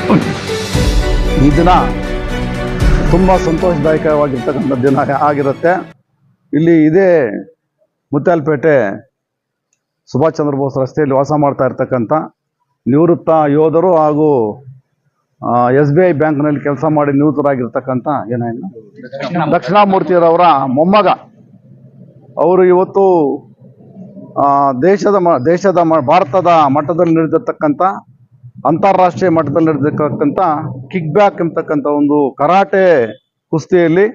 ಈ ದಿನ ತುಂಬ ಸಂತೋಷದಾಯಕವಾಗಿರ್ತಕ್ಕಂಥ ದಿನ ಆಗಿರುತ್ತೆ. ಇಲ್ಲಿ ಇದೇ ಮುತ್ಯಾಲಪೇಟೆ ಸುಭಾಷ್ ಚಂದ್ರ ಬೋಸ್ ರಸ್ತೆಯಲ್ಲಿ ವಾಸ ಮಾಡ್ತಾ ಇರ್ತಕ್ಕಂಥ ನಿವೃತ್ತ ಯೋಧರು ಹಾಗೂ SBI ಬ್ಯಾಂಕ್ನಲ್ಲಿ ಕೆಲಸ ಮಾಡಿ ನಿವೃತ್ತರಾಗಿರ್ತಕ್ಕಂಥ ದಕ್ಷಿಣಾಮೂರ್ತಿಯವರ ಮೊಮ್ಮಗ ಅವರು ಇವತ್ತು ದೇಶದ ಭಾರತದ ಮಟ್ಟದಲ್ಲಿ ನಡೆದಿರ್ತಕ್ಕಂಥ ಅಂತಾರಾಷ್ಟ್ರೀಯ ಮಟ್ಟದಲ್ಲಿ ನಡೆದಿರ್ತಕ್ಕಂಥ ಕಿಕ್ ಬ್ಯಾಕ್ ಅಂತಕ್ಕಂಥ ಒಂದು ಕರಾಟೆ ಕುಸ್ತಿಯಲ್ಲಿ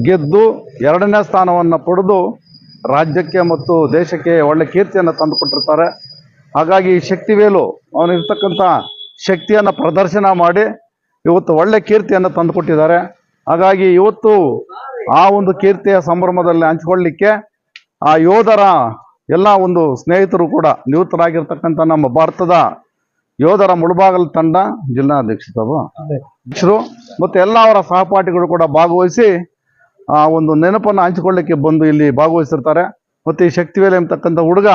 ಗೆದ್ದು 2ನೇ ಸ್ಥಾನವನ್ನು ಪಡೆದು ರಾಜ್ಯಕ್ಕೆ ಮತ್ತು ದೇಶಕ್ಕೆ ಒಳ್ಳೆ ಕೀರ್ತಿಯನ್ನು ತಂದುಕೊಟ್ಟಿರ್ತಾರೆ. ಹಾಗಾಗಿ ಶಕ್ತಿವೇಲು ಅವನಿರ್ತಕ್ಕಂಥ ಶಕ್ತಿಯನ್ನು ಪ್ರದರ್ಶನ ಮಾಡಿ ಇವತ್ತು ಒಳ್ಳೆ ಕೀರ್ತಿಯನ್ನು ತಂದುಕೊಟ್ಟಿದ್ದಾರೆ. ಹಾಗಾಗಿ ಇವತ್ತು ಆ ಒಂದು ಕೀರ್ತಿಯ ಸಂಭ್ರಮದಲ್ಲಿ ಹಂಚಿಕೊಳ್ಳಲಿಕ್ಕೆ ಆ ಯೋಧರ ಎಲ್ಲ ಒಂದು ಸ್ನೇಹಿತರು ಕೂಡ ನಿವೃತ್ತರಾಗಿರ್ತಕ್ಕಂಥ ನಮ್ಮ ಭಾರತದ ಯೋಧರ ಮುಳುಬಾಗಲು ತಂಡ ಜಿಲ್ಲಾಧ್ಯಕ್ಷರು ಮತ್ತು ಎಲ್ಲ ಅವರ ಸಹಪಾಠಿಗಳು ಕೂಡ ಭಾಗವಹಿಸಿ ಆ ಒಂದು ನೆನಪನ್ನು ಹಂಚಿಕೊಳ್ಳಿಕ್ಕೆ ಬಂದು ಇಲ್ಲಿ ಭಾಗವಹಿಸಿರ್ತಾರೆ. ಮತ್ತು ಈ ಶಕ್ತಿವೇಲು ಎಂಬತಕ್ಕಂಥ ಹುಡುಗ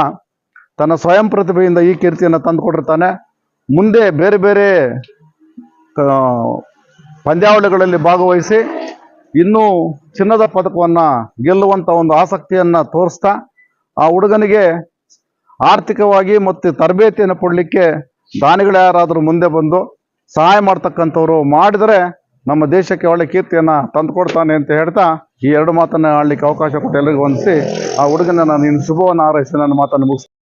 ತನ್ನ ಸ್ವಯಂ ಪ್ರತಿಭೆಯಿಂದ ಈ ಕೀರ್ತಿಯನ್ನು ತಂದುಕೊಟ್ಟಿರ್ತಾನೆ. ಮುಂದೆ ಬೇರೆ ಬೇರೆ ಪಂದ್ಯಾವಳಿಗಳಲ್ಲಿ ಭಾಗವಹಿಸಿ ಇನ್ನೂ ಚಿನ್ನದ ಪದಕವನ್ನು ಗೆಲ್ಲುವಂಥ ಒಂದು ಆಸಕ್ತಿಯನ್ನು ತೋರಿಸ್ತಾ ಆ ಹುಡುಗನಿಗೆ ಆರ್ಥಿಕವಾಗಿ ಮತ್ತು ತರಬೇತಿಯನ್ನು ಕೊಡಲಿಕ್ಕೆ ದಾನಿಗಳು ಯಾರಾದರೂ ಮುಂದೆ ಬಂದು ಸಹಾಯ ಮಾಡ್ತಕ್ಕಂಥವ್ರು ಮಾಡಿದರೆ ನಮ್ಮ ದೇಶಕ್ಕೆ ಒಳ್ಳೆ ಕೀರ್ತಿಯನ್ನು ತಂದುಕೊಡ್ತಾನೆ ಅಂತ ಹೇಳ್ತಾ ಈ 2 ಮಾತನ್ನು ಆಡಲಿಕ್ಕೆ ಅವಕಾಶ ಕೊಟ್ಟು ಎಲ್ಲರಿಗೂ ವಂದಿಸಿ ಆ ಹುಡುಗನ ನಾನು ಇನ್ನು ಶುಭವನ್ನು ಹಾರೈಸಿ ನನ್ನ ಮಾತನ್ನು ಮುಗಿಸ್ತೀನಿ.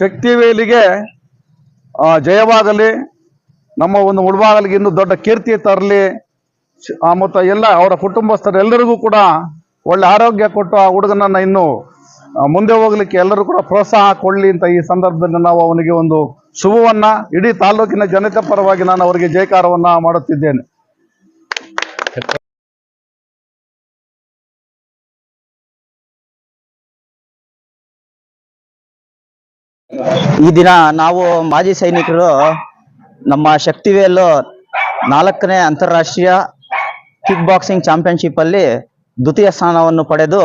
ಶಕ್ತಿವೇಲಿಗೆ ಜಯವಾಗಲಿ, ನಮ್ಮ ಒಂದು ಮುಳುಬಾಗಲಿಗೆ ಇನ್ನೂ ದೊಡ್ಡ ಕೀರ್ತಿ ತರಲಿ, ಮತ್ತು ಎಲ್ಲ ಅವರ ಕುಟುಂಬಸ್ಥರೆಲ್ಲರಿಗೂ ಕೂಡ ಒಳ್ಳೆ ಆರೋಗ್ಯ ಕೊಟ್ಟು ಆ ಹುಡುಗನನ್ನು ಇನ್ನು ಮುಂದೆ ಹೋಗ್ಲಿಕ್ಕೆ ಎಲ್ಲರೂ ಕೂಡ ಪ್ರೋತ್ಸಾಹ ಕೊಡಲಿ ಅಂತ ಈ ಸಂದರ್ಭದಲ್ಲಿ ನಾವು ಅವನಿಗೆ ಒಂದು ಶುಭವನ್ನ ಇಡೀ ತಾಲೂಕಿನ ಜನತೆ ಪರವಾಗಿ ನಾನು ಅವರಿಗೆ ಜಯಕಾರವನ್ನ ಮಾಡುತ್ತಿದ್ದೇನೆ. ಈ ದಿನ ನಾವು ಮಾಜಿ ಸೈನಿಕರು ನಮ್ಮ ಶಕ್ತಿವೇಲು 4ನೇ ಅಂತಾರಾಷ್ಟ್ರೀಯ ಕಿಕ್ ಬಾಕ್ಸಿಂಗ್ ಚಾಂಪಿಯನ್ಶಿಪ್ ಅಲ್ಲಿ ದ್ವಿತೀಯ ಸ್ಥಾನವನ್ನು ಪಡೆದು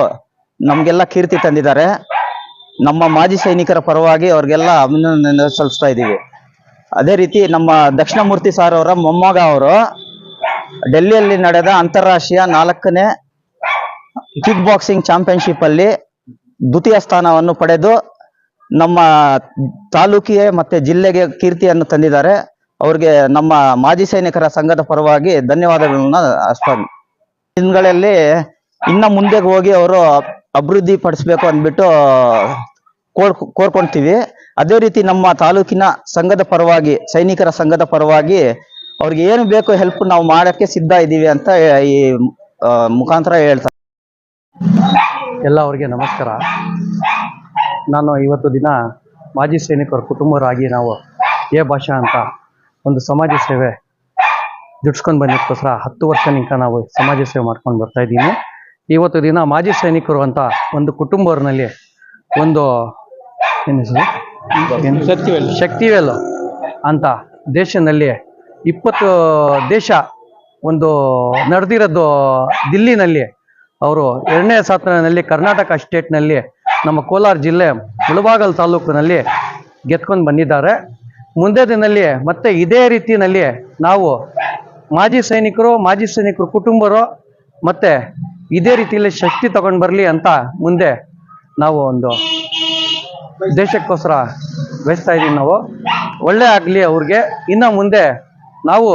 ನಮಗೆಲ್ಲ ಕೀರ್ತಿ ತಂದಿದ್ದಾರೆ. ನಮ್ಮ ಮಾಜಿ ಸೈನಿಕರ ಪರವಾಗಿ ಅವ್ರಿಗೆಲ್ಲ ಅಭಿನಂದನೆ ಸಲ್ಲಿಸ್ತಾ ಇದ್ದೀವಿ. ಅದೇ ರೀತಿ ನಮ್ಮ ದಕ್ಷಿಣಾಮೂರ್ತಿ ಸರ್ ಅವರ ಮೊಮ್ಮಗ ಅವರು ಡೆಲ್ಲಿಯಲ್ಲಿ ನಡೆದ ಅಂತಾರಾಷ್ಟ್ರೀಯ 4ನೇ ಕಿಕ್ ಬಾಕ್ಸಿಂಗ್ ಚಾಂಪಿಯನ್ಶಿಪ್ ಅಲ್ಲಿ ದ್ವಿತೀಯ ಸ್ಥಾನವನ್ನು ಪಡೆದು ನಮ್ಮ ತಾಲೂಕಿಗೆ ಮತ್ತೆ ಜಿಲ್ಲೆಗೆ ಕೀರ್ತಿಯನ್ನು ತಂದಿದ್ದಾರೆ. ಅವ್ರಿಗೆ ನಮ್ಮ ಮಾಜಿ ಸೈನಿಕರ ಸಂಘದ ಪರವಾಗಿ ಧನ್ಯವಾದಗಳನ್ನ ಅರ್ಪಿಸ್ತೀನಿ. ದಿನಗಳಲ್ಲಿ ಇನ್ನ ಮುಂದೆ ಹೋಗಿ ಅವರು ಅಭಿವೃದ್ಧಿ ಪಡಿಸ್ಬೇಕು ಅಂದ್ಬಿಟ್ಟು ಕೋರ್ಕೊಂತೀವಿ. ಅದೇ ರೀತಿ ನಮ್ಮ ತಾಲೂಕಿನ ಸಂಘದ ಪರವಾಗಿ ಸೈನಿಕರ ಸಂಘದ ಪರವಾಗಿ ಅವ್ರಿಗೆ ಏನು ಬೇಕು ಹೆಲ್ಪ್ ನಾವು ಮಾಡಕ್ಕೆ ಸಿದ್ಧ ಇದ್ದೀವಿ ಅಂತ ಈ ಮುಖಾಂತರ ಹೇಳ್ತಾರೆ. ಎಲ್ಲ ಅವರಿಗೆ ನಮಸ್ಕಾರ. ನಾನು ಇವತ್ತು ದಿನ ಮಾಜಿ ಸೈನಿಕರ ಕುಟುಂಬರಾಗಿ ನಾವು ಭಾಷಾ ಅಂತ ಒಂದು ಸಮಾಜ ಸೇವೆ ದುಡ್ಸ್ಕೊಂಡು ಬಂದಿದ್ದಕ್ಕೋಸ್ಕರ 10 ವರ್ಷನಿಂದ ನಾವು ಸಮಾಜ ಸೇವೆ ಮಾಡ್ಕೊಂಡು ಬರ್ತಾ ಇದ್ದೀನಿ. ಇವತ್ತು ದಿನ ಮಾಜಿ ಸೈನಿಕರು ಅಂತ ಒಂದು ಕುಟುಂಬವ್ರನಲ್ಲಿ ಒಂದು ಶಕ್ತಿವೇಲು ಅಂತ ದೇಶದಲ್ಲಿ 20 ದೇಶ ಒಂದು ನಡೆದಿರೋದು ದಿಲ್ಲಿನಲ್ಲಿ ಅವರು 2ನೇ ಸ್ಥಾನದಲ್ಲಿ ಕರ್ನಾಟಕ ಸ್ಟೇಟ್ನಲ್ಲಿ ನಮ್ಮ ಕೋಲಾರ ಜಿಲ್ಲೆ ಮುಳಬಾಗಲ್ ತಾಲೂಕಿನಲ್ಲಿ ಗೆದ್ಕೊಂಡು ಬಂದಿದ್ದಾರೆ. ಮುಂದೆ ದಿನದಲ್ಲಿ ಮತ್ತೆ ಇದೇ ರೀತಿಯಲ್ಲಿ ನಾವು ಮಾಜಿ ಸೈನಿಕರು ಕುಟುಂಬರು ಮತ್ತೆ ಇದೇ ರೀತಿಯಲ್ಲಿ ಶಕ್ತಿ ತಗೊಂಡು ಬರಲಿ ಅಂತ ಮುಂದೆ ನಾವು ಒಂದು ದೇಶಕ್ಕೋಸ್ಕರ ಬಯಸ್ತಾ ಇದ್ದೀವಿ. ನಾವು ಒಳ್ಳೆ ಆಗಲಿ ಅವ್ರಿಗೆ. ಇನ್ನು ಮುಂದೆ ನಾವು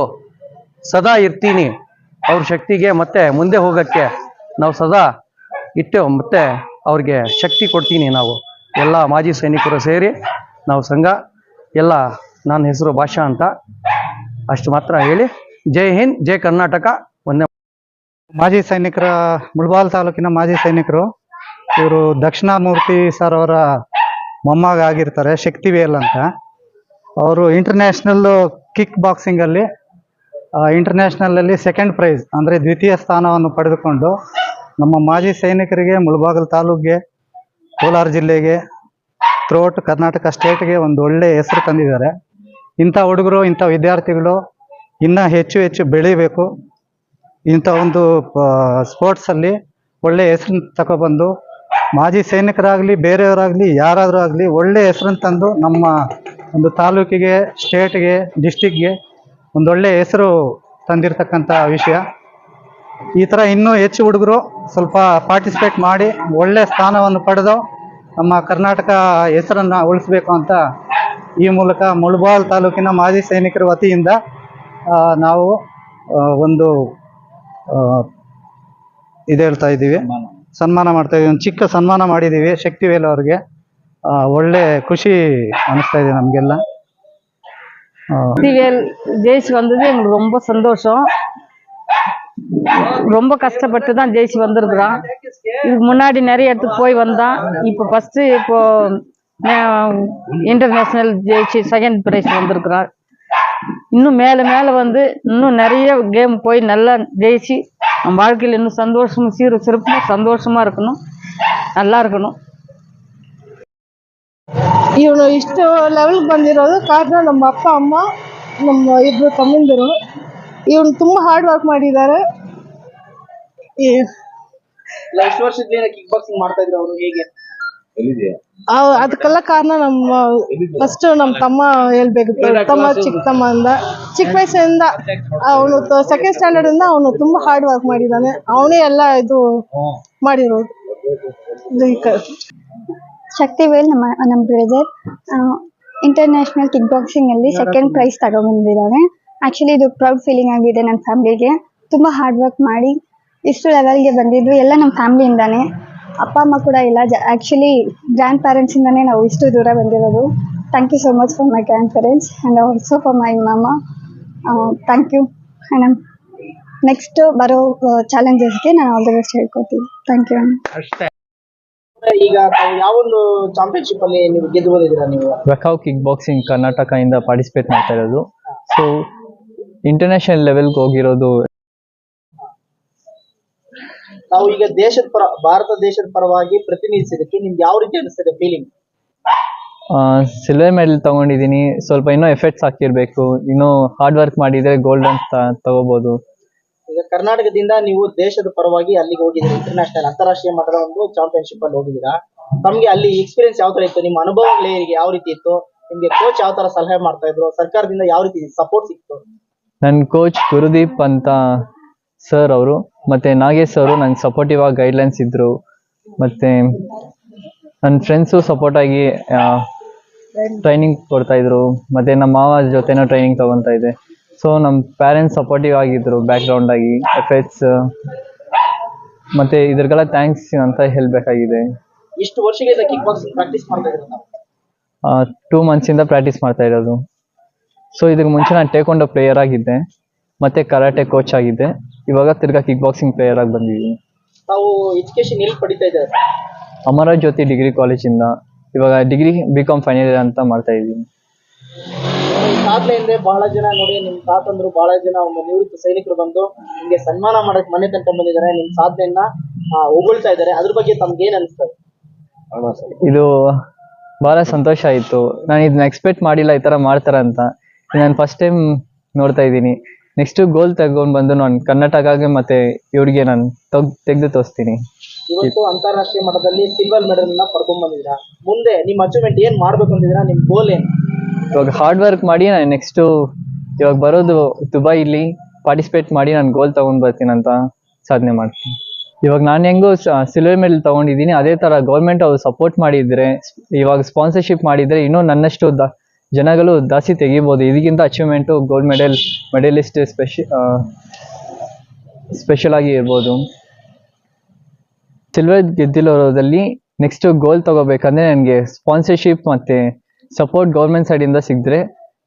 ಸದಾ ಇರ್ತೀನಿ ಅವ್ರ ಶಕ್ತಿಗೆ, ಮತ್ತೆ ಮುಂದೆ ಹೋಗೋಕ್ಕೆ ನಾವು ಸದಾ ಇಟ್ಟು ಮತ್ತೆ ಅವ್ರಿಗೆ ಶಕ್ತಿ ಕೊಡ್ತೀನಿ. ನಾವು ಎಲ್ಲ ಮಾಜಿ ಸೈನಿಕರು ಸೇರಿ ನಾವು ಸಂಘ ಎಲ್ಲ, ನನ್ನ ಹೆಸರು ಭಾಷಾ ಅಂತ, ಅಷ್ಟು ಮಾತ್ರ ಹೇಳಿ ಜೈ ಹಿಂದ್, ಜೈ ಕರ್ನಾಟಕ. ಒಂದೇ ಮಾಜಿ ಸೈನಿಕರ ಮುಳಬಾಗಿಲು ತಾಲೂಕಿನ ಮಾಜಿ ಸೈನಿಕರು ಇವರು ದಕ್ಷಿಣಾಮೂರ್ತಿ ಸರ್ ಅವರ ಮೊಮ್ಮಗ ಆಗಿರ್ತಾರೆ, ಶಕ್ತಿವೇಲ್ ಅಂತ. ಅವರು ಇಂಟರ್ನ್ಯಾಷನಲ್ ಕಿಕ್ ಬಾಕ್ಸಿಂಗಲ್ಲಿ ಇಂಟರ್ನ್ಯಾಷನಲಲ್ಲಿ 2nd ಪ್ರೈಸ್ ಅಂದರೆ ದ್ವಿತೀಯ ಸ್ಥಾನವನ್ನು ಪಡೆದುಕೊಂಡು ನಮ್ಮ ಮಾಜಿ ಸೈನಿಕರಿಗೆ, ಮುಳಬಾಗಿಲು ತಾಲೂಕಿಗೆ, ಕೋಲಾರ ಜಿಲ್ಲೆಗೆ, ಥ್ರೂಔಟ್ ಕರ್ನಾಟಕ ಸ್ಟೇಟ್ಗೆ ಒಂದು ಒಳ್ಳೆಯ ಹೆಸರು ತಂದಿದ್ದಾರೆ. ಇಂಥ ಹುಡುಗರು, ಇಂಥ ವಿದ್ಯಾರ್ಥಿಗಳು ಇನ್ನೂ ಹೆಚ್ಚು ಹೆಚ್ಚು ಬೆಳಿಬೇಕು. ಇಂಥ ಒಂದು ಸ್ಪೋರ್ಟ್ಸಲ್ಲಿ ಒಳ್ಳೆಯ ಹೆಸರನ್ನು ತಗೊಬಂದು ಮಾಜಿ ಸೈನಿಕರಾಗಲಿ ಬೇರೆಯವರಾಗಲಿ ಯಾರಾದರೂ ಆಗಲಿ ಒಳ್ಳೆಯ ಹೆಸರನ್ನು ತಂದು ನಮ್ಮ ಒಂದು ತಾಲೂಕಿಗೆ, ಸ್ಟೇಟ್ಗೆ, ಡಿಸ್ಟಿಕ್ಗೆ ಒಂದೊಳ್ಳೆ ಹೆಸರು ತಂದಿರತಕ್ಕಂಥ ವಿಷಯ. ಈ ಥರ ಇನ್ನೂ ಹೆಚ್ಚು ಹುಡುಗರು ಸ್ವಲ್ಪ ಪಾರ್ಟಿಸಿಪೇಟ್ ಮಾಡಿ ಒಳ್ಳೆ ಸ್ಥಾನವನ್ನು ಪಡೆದು ನಮ್ಮ ಕರ್ನಾಟಕ ಹೆಸರನ್ನು ಉಳಿಸ್ಬೇಕು ಅಂತ ಈ ಮೂಲಕ ಮುಳಬಾಲ್ ತಾಲೂಕಿನ ಮಾಜಿ ಸೈನಿಕರ ವತಿಯಿಂದ ನಾವು ಒಂದು ಇದು ಹೇಳ್ತಾ ಇದ್ದೀವಿ, ಸನ್ಮಾನ ಮಾಡ್ತಾ ಇದ್ದೀವಿ. ಒಂದು ಚಿಕ್ಕ ಸನ್ಮಾನ ಮಾಡಿದ್ದೀವಿ ಶಕ್ತಿವೇಲ್ ಅವ್ರಿಗೆ. ಒಳ್ಳೆ ಖುಷಿ அனுப்பிஸ்தா ಇದೆ நமக்கெல்ல. சக்திவேல் ஜெயிச்சு வந்தது எங்களுக்கு ரொம்ப சந்தோஷம். ரொம்ப கஷ்டப்பட்டு தான் ஜெயிச்சு வந்திருக்கிறான். இதுக்கு முன்னாடி நிறைய இடத்துக்கு போய் வந்தான். இப்போ ஃபர்ஸ்ட் இப்போ இன்டர்நேஷனல் ஜெயிச்சு செகண்ட் பிரைஸ் வந்திருக்கிறான். இன்னும் மேலே மேலே வந்து இன்னும் நிறைய கேம் போய் நல்லா ஜெயிச்சு நம்ம வாழ்க்கையில் இன்னும் சந்தோஷமும் சிறப்பும் சந்தோஷமா இருக்கணும், நல்லா இருக்கணும். ಇವನು ಇಷ್ಟು ಲೆವೆಲ್ಗೆ ಬಂದಿರೋದು ಕಾರಣ ನಮ್ಮ ಅಪ್ಪ ಅಮ್ಮ, ನಮ್ಮ ಇಬ್ಬರು ತಮ್ಮಂದಿರು. ಇವನು ತುಂಬ ಹಾರ್ಡ್ ವರ್ಕ್ ಮಾಡಿದ್ದಾರೆ. ಎಷ್ಟು ವರ್ಷದಿಂದ ಕಿಕ್ ಬಾಕ್ಸಿಂಗ್ ಮಾಡ್ತಾ ಇದ್ರು ಅವರು? ಹೇಗೆ? ಅದಕ್ಕೆಲ್ಲ ಕಾರಣ ನಮ್ಮ ಫಸ್ಟ್ ನಮ್ಮ ತಮ್ಮ ಹೇಳ್ಬೇಕು. ತಮ್ಮ ಚಿಕ್ಕ ತಮ್ಮ ಅಂದ ಚಿಕ್ಕ ವಯಸ್ಸಿಂದ ಅವನು ಸೆಕೆಂಡ್ ಸ್ಟ್ಯಾಂಡರ್ಡ್ ಇಂದ ಅವನು ತುಂಬಾ ಹಾರ್ಡ್ ವರ್ಕ್ ಮಾಡಿದ್ದಾನೆ. ಅವನೇ ಎಲ್ಲ ಇದು ಮಾಡಿರೋದು. ಶಕ್ತಿವೇಲ್ ನಮ್ಮ ಬ್ರದರ್ ಇಂಟರ್ನ್ಯಾಷನಲ್ ಕಿಕ್ ಬಾಕ್ಸಿಂಗ್ ಅಲ್ಲಿ ಸೆಕೆಂಡ್ ಪ್ರೈಸ್ ತಗೊಂಡ್ಬಂದಿದ್ದಾರೆ. ಆಕ್ಚುಲಿ ಇದು ಪ್ರೌಡ್ ಫೀಲಿಂಗ್ ಆಗಿದೆ ನನ್ನ ಫ್ಯಾಮಿಲಿಗೆ. ತುಂಬಾ ಹಾರ್ಡ್ ವರ್ಕ್ ಮಾಡಿ ಇಷ್ಟು ಲೆವೆಲ್ಗೆ ಬಂದಿದ್ದು ಎಲ್ಲ ನಮ್ಮ ಫ್ಯಾಮಿಲಿಯಿಂದಾನೆ. ಅಪ್ಪ ಅಮ್ಮ ಕೂಡ ಇಲ್ಲ, ಆಕ್ಚುಲಿ ಗ್ರ್ಯಾಂಡ್ ಪೇರೆಂಟ್ಸ್ ಇಂದಾನೆ ನಾವು ಇಷ್ಟು ದೂರ ಬಂದಿರೋದು. Thank you so much for my grandparents and also for my ಮಾಮ. Thank you. ಆ್ಯಂಡ್ ನೆಕ್ಸ್ಟ್ ಬರೋ ಚಾಲೆಂಜಸ್ಗೆ ನಾನು ಆಲ್ ದ ಬೆಸ್ಟ್ ಹೇಳ್ಕೊತೀನಿ. Thank you. ಈಗ ಯಾವೊಂದು ಚಾಂಪಿಯನ್ಶಿಪ್ ಅಲ್ಲಿ ನೀವು ಗೆದ್ದು ಬಂದಿದ್ದೀರಾ? ನೀವು ವೆಕಾವ್ ಕಿಕ್ ಬಾಕ್ಸಿಂಗ್ ಕರ್ನಾಟಕದಿಂದ ಪಾರ್ಟಿಸಿಪೇಟ್ ಮಾಡ್ತಾ ಇರೋದು. ಸೊ ಇಂಟರ್ನ್ಯಾಷನಲ್ ಲೆವೆಲ್ಗೆ ಹೋಗಿರೋದು. ನಾವು ಈಗ ಭಾರತ ದೇಶದ ಪರವಾಗಿ ಪ್ರತಿನಿಧಿಸಿದಕ್ಕೆ ನಿಮ್ಗೆ ಯಾವ ರೀತಿ ಅನಿಸ್ತದೆ ಫೀಲಿಂಗ್? ಸಿಲ್ವರ್ ಮೆಡಲ್ ತಗೊಂಡಿದ್ದೀನಿ. ಸ್ವಲ್ಪ ಇನ್ನೂ ಎಫೆಕ್ಟ್ಸ್ ಹಾಕಿರ್ಬೇಕು, ಇನ್ನೂ ಹಾರ್ಡ್ ವರ್ಕ್ ಮಾಡಿದ್ರೆ ಗೋಲ್ಡ್ ಅಂತ ತಗೋಬಹುದು. ಈಗ ಕರ್ನಾಟಕದಿಂದ ನೀವು ದೇಶದ ಪರವಾಗಿ ಅಲ್ಲಿಗೆ ಹೋಗಿದ್ದೀರಾ, ಇಂಟರ್ನ್ಯಾಷನಲ್ ಅಂತಾರಾಷ್ಟ್ರೀಯ ಮಟ್ಟದ ಒಂದು ಚಾಂಪಿಯನ್ಶಿಪ್ ಅಲ್ಲಿ ಹೋಗಿದ್ದೀರಾ. ತಮ್ಗೆ ಅಲ್ಲಿ ಎಕ್ಸ್ಪೀರಿಯನ್ಸ್ ಯಾವ ತರ ಇತ್ತು? ನಿಮ್ಮ ಅನುಭವ ಪ್ಲೇಯರ್ಗೆ ಯಾವ ರೀತಿ ಇತ್ತು? ನಿಮ್ಗೆ ಕೋಚ್ ಯಾವ ತರ ಸಲಹೆ ಮಾಡ್ತಾ ಇದ್ರು? ಸರ್ಕಾರದಿಂದ ಯಾವ ರೀತಿ ಸಪೋರ್ಟ್ ಸಿಕ್ತು? ನನ್ನ ಕೋಚ್ ಗುರುದೀಪ್ ಅಂತ ಸರ್ ಅವರು ಮತ್ತೆ ನಾಗೇಶ್ ಅವರು ನಂಗೆ ಸಪೋರ್ಟಿವ್ ಆಗಿ ಗೈಡ್ಲೈನ್ಸ್ ಇದ್ರು. ಮತ್ತೆ ನನ್ನ ಫ್ರೆಂಡ್ಸು ಸಪೋರ್ಟ್ ಆಗಿ ಟ್ರೈನಿಂಗ್ ಕೊಡ್ತಾ ಇದ್ರು. ಮತ್ತೆ ನಮ್ಮ ಮಾವ ಜೊತೆನೂ ಟ್ರೈನಿಂಗ್ ತಗೊಂತಾ ಇದ್ದೆ. ಸೊ ನಮ್ಮ ಪ್ಯಾರೆಂಟ್ಸ್ ಸಪೋರ್ಟಿವ್ ಆಗಿದ್ರು ಬ್ಯಾಕ್ ಗ್ರೌಂಡ್ ಆಗಿ. ಎಫೆಕ್ಟ್ಸ್ ಮತ್ತೆ ಇದ್ರಿಗೆಲ್ಲ ಥ್ಯಾಂಕ್ಸ್ ಅಂತ ಹೇಳ್ಬೇಕಾಗಿದೆ. ಇಷ್ಟು ವರ್ಷಗಳಿಂದ ಕಿಕ್ ಬಾಕ್ಸಿಂಗ್ ಪ್ರಾಕ್ಟೀಸ್ ಮಾಡ್ತಾ ಇದ್ದೀರಾ? 2 months ಇಂದ ಪ್ರಾಕ್ಟೀಸ್ ಮಾಡ್ತಾ ಇರೋದು. ಸೊ ಇದಕ್ಕೆ ಮುಂಚೆ ನಾನು ಟೇಕ್ವಾಂಡೋ ಪ್ಲೇಯರ್ ಆಗಿದ್ದೆ, ಮತ್ತೆ ಕರಾಟೆ ಕೋಚ್ ಆಗಿದ್ದೆ. ಇವಾಗ ತಿರ್ಗಾ ಕಿಕ್ ಬಾಕ್ಸಿಂಗ್ ಪ್ಲೇಯರ್ ಆಗಿ ಬಂದಿದ್ದೀನಿ. ತಾವು ಎಜುಕೇಶನ್ ಎಲ್ಲಿ ಪಡಿತಾ ಇದ್ದಾರೆ? ಅಮರ ಜ್ಯೋತಿ ಡಿಗ್ರಿ ಕಾಲೇಜಿಂದ ಇವಾಗ ಡಿಗ್ರಿ BCom ಫೈನಲ್ ಇಯರ್ ಅಂತ ಮಾಡ್ತಾ ಇದ್ದೀನಿ. ಇದಾದ್ಮೇಲೆ ಹಿಂದೆ ಬಹಳ ಜನ ನೋಡಿ, ನಿಮ್ ತಾತಂದ್ರು ಬಹಳ ಜನ ಒಂದು ನಿವೃತ್ತ ಸೈನಿಕರು ಬಂದು ನಿಮ್ಗೆ ಸನ್ಮಾನ ಮಾಡಕ್ ಮನೆ ತನಕ ಬಂದಿದ್ದಾರೆ, ನಿಮ್ ಸಾಧನೆಯನ್ನ ಹೊಗಳ್ತಾ ಇದ್ದಾರೆ. ಅದ್ರ ಬಗ್ಗೆ ತಮ್ಗೆ ಏನ್ ಅನ್ಸ್ತದೆ? ಇದು ಬಹಳ ಸಂತೋಷ ಆಯ್ತು. ನಾನು ಇದನ್ನ ಎಕ್ಸ್ಪೆಕ್ಟ್ ಮಾಡಿಲ್ಲ ಈ ತರ ಮಾಡ್ತಾರ ಅಂತ. ನಾನು ಫಸ್ಟ್ ಟೈಮ್ ನೋಡ್ತಾ ಇದ್ದೀನಿ. ನೆಕ್ಸ್ಟ್ ಗೋಲ್ ತಗೊಂಡ್ ಬಂದು ನಾನು ಕರ್ನಾಟಕಗೆ ಮತ್ತೆ ಇವ್ರಿಗೆ ನಾನು ತೆಗೆದು ತೋರಿಸ್ತೀನಿ. ಇವತ್ತು ಅಂತಾರಾಷ್ಟ್ರೀಯ ಮಟ್ಟದಲ್ಲಿ ಸಿಲ್ವರ್ ಮೆಡಲ್ ಪಡ್ಕೊಂಡ್ ಬಂದಿದ್ದೀರಾ. ಮುಂದೆ ನಿಮ್ ಅಚೀವ್ಮೆಂಟ್ ಏನ್ ಮಾಡ್ಬೇಕು ಅಂತಿದ್ದೀರಾ? ನಿಮ್ ಗೋಲ್ ಏನು? ಇವಾಗ ಹಾರ್ಡ್ ವರ್ಕ್ ಮಾಡಿ ನಾನು ನೆಕ್ಸ್ಟ್ ಇವಾಗ ಬರೋದು ದುಬೈಲಿ ಪಾರ್ಟಿಸಿಪೇಟ್ ಮಾಡಿ ನಾನು ಗೋಲ್ ತಗೊಂಡ್ ಬರ್ತೀನಿ ಅಂತ ಸಾಧನೆ ಮಾಡ್ತೀನಿ. ಇವಾಗ ನಾನು ಹೆಂಗೋ ಸಿಲ್ವರ್ ಮೆಡಲ್ ತಗೊಂಡಿದ್ದೀನಿ, ಅದೇ ತರ ಗೌರ್ಮೆಂಟ್ ಅವ್ರು ಸಪೋರ್ಟ್ ಮಾಡಿದ್ರೆ, ಇವಾಗ ಸ್ಪಾನ್ಸರ್ಶಿಪ್ ಮಾಡಿದ್ರೆ ಇನ್ನೂ ನನ್ನಷ್ಟು ಜನಗಳು ಜಾಸ್ತಿ ತೆಗಿಬಹುದು. ಇದಕ್ಕಿಂತ ಅಚೀವ್ಮೆಂಟ್ ಗೋಲ್ಡ್ ಮೆಡಲಿಸ್ಟ್ ಸ್ಪೆಷಲ್ ಆಗಿ ಇರ್ಬೋದು. ಸಿಲ್ವರ್ ಗೆದ್ದಿರೋದ್ರಲ್ಲಿ ನೆಕ್ಸ್ಟ್ ಗೋಲ್ ತಗೋಬೇಕಂದ್ರೆ ನನಗೆ ಸ್ಪಾನ್ಸರ್ಶಿಪ್ ಮತ್ತೆ ಸಪೋರ್ಟ್ ಗೌರ್ಮೆಂಟ್ ಸೈಡ್ ಇಂದ ಸಿಕ್ಕಿದ್ರೆ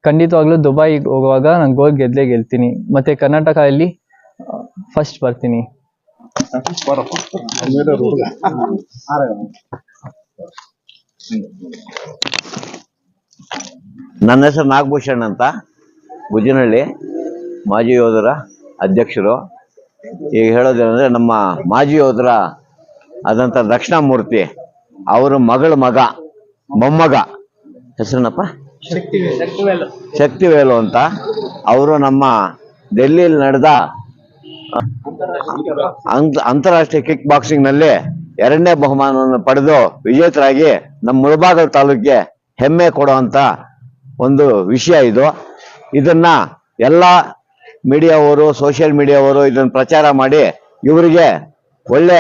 ಖಂಡಿತವಾಗ್ಲೂ ದುಬೈಗೆ ಹೋಗುವಾಗ ನಾನು ಗೋಲ್ ಗೆಲ್ತೀನಿ. ಮತ್ತೆ ಕರ್ನಾಟಕದಲ್ಲಿ ಫಸ್ಟ್ ಬರ್ತೀನಿ. ನನ್ನ ಹೆಸರು ನಾಗಭೂಷಣ್ ಅಂತ, ಗುಜ್ಜನಹಳ್ಳಿ ಮಾಜಿ ಯೋಧರ ಅಧ್ಯಕ್ಷರು. ಈಗ ಹೇಳೋದೇನೆಂದರೆ, ನಮ್ಮ ಮಾಜಿ ಯೋಧರ ಆದಂಥ ದಕ್ಷಿಣಾಮೂರ್ತಿ ಅವರ ಮೊಮ್ಮಗ ಹೆಸರೇನಪ್ಪ? ಶಕ್ತಿವೇಲು ಅಂತ. ಅವರು ನಮ್ಮ ಡೆಲ್ಲಿಯಲ್ಲಿ ನಡೆದ ಅಂತಾರಾಷ್ಟ್ರೀಯ ಕಿಕ್ ಬಾಕ್ಸಿಂಗ್ ನಲ್ಲಿ 2ನೇ ಬಹುಮಾನವನ್ನು ಪಡೆದು ವಿಜೇತರಾಗಿ ನಮ್ಮ ಮುಳಬಾಗಿಲು ತಾಲೂಕಿಗೆ ಹೆಮ್ಮೆ ಕೊಡುವಂತ ಒಂದು ವಿಷಯ ಇದು. ಇದನ್ನ ಎಲ್ಲ ಮೀಡಿಯಾವರು, ಸೋಷಿಯಲ್ ಮೀಡಿಯಾವರು ಇದನ್ನ ಪ್ರಚಾರ ಮಾಡಿ ಇವರಿಗೆ ಒಳ್ಳೆ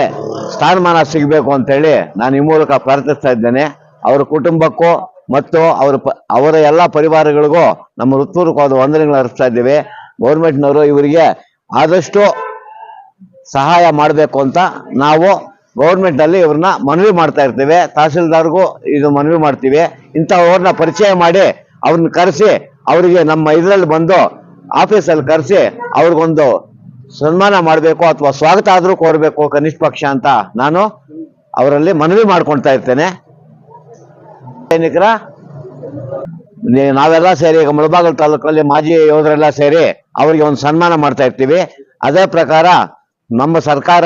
ಸ್ಥಾನಮಾನ ಸಿಗಬೇಕು ಅಂತೇಳಿ ನಾನು ಈ ಮೂಲಕ ಪ್ರಾರ್ಥಿಸ್ತಾ ಇದ್ದೇನೆ. ಅವರ ಕುಟುಂಬಕ್ಕೂ ಮತ್ತು ಅವರ ಎಲ್ಲ ಪರಿವಾರಗಳಿಗೂ ನಮ್ಮ ಹೃತ್ಪೂರ್ವಕವಾದ ವಂದನೆಗಳು ಅರ್ಪಿಸ್ತಾ ಇದ್ದೇವೆ. ಗೌರ್ಮೆಂಟ್ನವರು ಇವರಿಗೆ ಆದಷ್ಟು ಸಹಾಯ ಮಾಡಬೇಕು ಅಂತ ನಾವು ಗೌರ್ಮೆಂಟ್ ಅಲ್ಲಿ ಇವ್ರನ್ನ ಮನವಿ ಮಾಡ್ತಾ ಇರ್ತೇವೆ. ತಹಸೀಲ್ದಾರ್ಗೂ ಇದು ಮನವಿ ಮಾಡ್ತೀವಿ. ಇಂಥವ್ರನ್ನ ಪರಿಚಯ ಮಾಡಿ ಅವ್ರನ್ನ ಕರೆಸಿ ಅವರಿಗೆ ನಮ್ಮ ಇದರಲ್ಲಿ ಬಂದು ಆಫೀಸಲ್ಲಿ ಕರೆಸಿ ಅವ್ರಿಗೊಂದು ಸನ್ಮಾನ ಮಾಡಬೇಕು ಅಥವಾ ಸ್ವಾಗತ ಆದ್ರೂ ಕೋರಬೇಕು ಕನಿಷ್ಠ ಪಕ್ಷ ಅಂತ ನಾನು ಅವರಲ್ಲಿ ಮನವಿ ಮಾಡ್ಕೊಳ್ತಾ ಇರ್ತೇನೆ. ಸೈನಿಕರ ನಾವೆಲ್ಲ ಸೇರಿ ಈಗ ಮುಳಬಾಗಿಲು ತಾಲೂಕಲ್ಲಿ ಮಾಜಿ ಯೋಧರೆಲ್ಲ ಸೇರಿ ಅವರಿಗೆ ಒಂದು ಸನ್ಮಾನ ಮಾಡ್ತಾ ಇರ್ತೀವಿ. ಅದೇ ಪ್ರಕಾರ ನಮ್ಮ ಸರ್ಕಾರ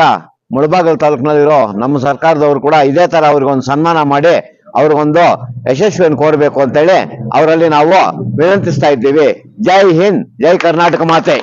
ಮುಳಬಾಗಿಲು ತಾಲೂಕಿನಲ್ಲಿರೋ ನಮ್ಮ ಸರ್ಕಾರದವರು ಕೂಡ ಇದೇ ತರ ಅವ್ರಿಗೊಂದು ಸನ್ಮಾನ ಮಾಡಿ ಅವ್ರಿಗೊಂದು ಯಶಸ್ವಿಯನ್ನು ಕೋರಬೇಕು ಅಂತೇಳಿ ಅವರಲ್ಲಿ ನಾವು ವಿನಂತಿಸ್ತಾ ಇದ್ದೀವಿ. ಜೈ ಹಿಂದ್, ಜೈ ಕರ್ನಾಟಕ ಮಾತೆ.